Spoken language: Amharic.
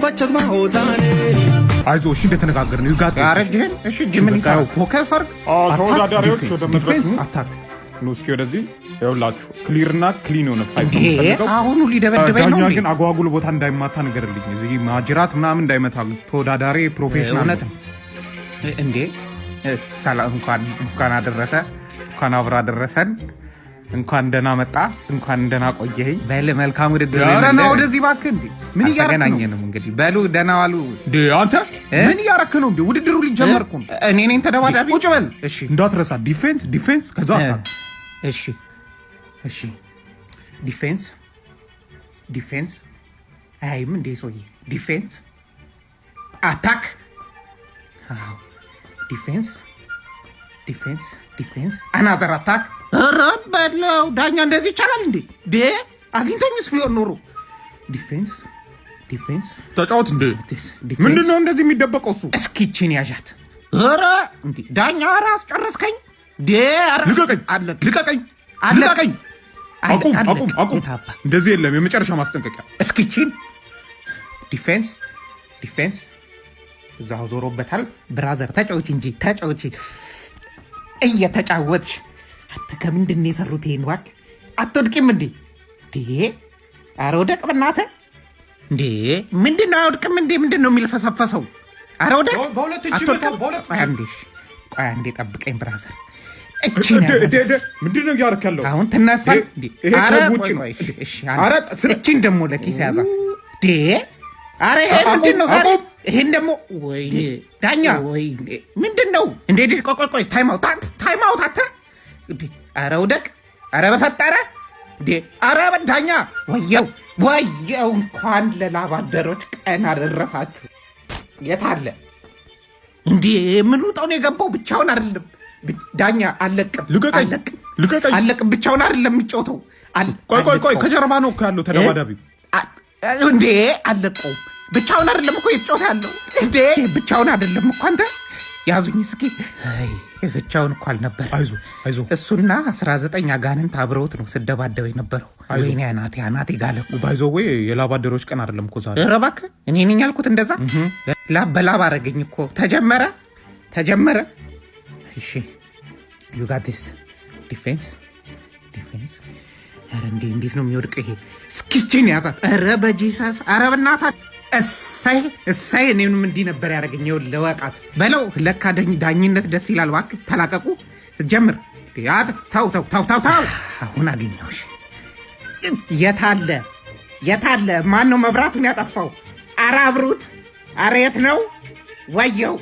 በቸት ማሆታኔ አይዞ እሺ እንደተነጋገርን ይጋጥ ያረጅህን እሺ ጅምን ይሳው ፎከስ አርግ ተወዳዳሪዎች ወደ መድረክ አታክ ነው እስኪ ወደዚህ ይኸውላችሁ ክሊርና ክሊን ሆነ ፋይት ነው ተፈልገው አሁኑ ሊደበደበኝ ነው ዳኛ ግን አጓጉል ቦታ እንዳይማታ ነገርልኝ እዚህ ማጅራት ምናምን እንዳይመታ ተወዳዳሪ ፕሮፌሽናል ነው እንዴ ሰላም እንኳን አደረሰ እንኳን አብራ ደረሰን እንኳን ደህና መጣ እንኳን ደህና ቆየኝ በል መልካም ውድድር ያረና ወደዚህ ባክ እንዴ ምን እያረከኝ ነው እንግዲህ በሉ ደህና ዋሉ እንዴ አንተ ምን እያረክ ነው እንዴ ውድድሩ ሊጀመርኩ እኔ ነኝ ተደባዳቢ ቁጭ በል እሺ እንዳትረሳ ዲፌንስ ከዛ አታክ እሺ ዲፌንስ አይም እንዴ ሶይ ዲፌንስ አታክ አዎ ዲፌንስ አናዘር አታክ ረበለው ዳኛ እንደዚህ ይቻላል እንዴ አግኝተኝስ ቢሆን ኖሮ ዲፌንስ ተጫወት እንዴ ምንድነው እንደዚህ የሚደበቀው እሱ እስኪችን ያዣት ኧረ እንዴ ዳኛ ራስ ጨረስከኝ ልቀቀኝ አቁም እንደዚህ የለም የመጨረሻ ማስጠንቀቂያ እስኪችን ዲፌንስ እዛው ዞሮበታል ብራዘር ተጫወች እንጂ እየተጫወትሽ አንተ ከምንድን ነው የሰሩት ይሄን ዋክ አትወድቂም እንዴ ኧረ ወደቅ በእናትህ እንዴ ምንድን ነው አይወድቅም እንዴ ምንድን ነው የሚልፈሰፈሰው ኧረ ወደቅ ቆይ አንዴ ጠብቀኝ ብራዘር ምንድን ነው እያደረክ ያለው አሁን ትነሳል እቺን ደግሞ ለኪስ ያዛ ኧረ ይሄ ምንድን ነው ዛሬ ይሄን ደግሞ ወይ ዳኛ ወይ ምንድን ነው እንዴ ቆይ ታይም አውት አታ ኧረ ውደቅ ኧረ በፈጠረ እንዴ ኧረ ዳኛ ወየው እንኳን ለላባደሮች ቀን አደረሳችሁ የታለ እንዴ ምን ውጣው ነው የገባው ብቻውን አይደለም ዳኛ አለቅም ብቻውን አይደለም የሚጫወተው ቆይ ከጀርባ ነው እኮ ያለው ተደባዳቢው እንዴ አለቀው ብቻውን አይደለም እኮ የተጫወተ ያለው እንዴ ብቻውን አይደለም እኮ አንተ ያዙኝ እስኪ ብቻውን እኮ አልነበር አይዞ እሱና 19 አጋንንት አብረውት ነው ስደባደበ የነበረው ወይኔ አናቴ ጋለ ባይዘው ወይ የላባደሮች ቀን አይደለም እኮ ዛሬ ኧረ እባክህ እኔ ነኝ ያልኩት እንደዛ ላብ አረገኝ እኮ ተጀመረ እሺ you got this ዲፌንስ ኧረ እንዴት ነው የሚወድቀው ይሄ ስኪችን ያዛት ኧረ በጂሰስ ኧረ በእናትህ እሰይ እኔንም እንዲህ ነበር ያደረገኝ ለወቃት በለው ለካ ዳኝነት ደስ ይላል እባክህ ተላቀቁ ጀምር ተው አሁን አገኘሁሽ የታለ ማን ነው መብራቱን ያጠፋው ኧረ አብሩት ኧረ የት ነው ወየው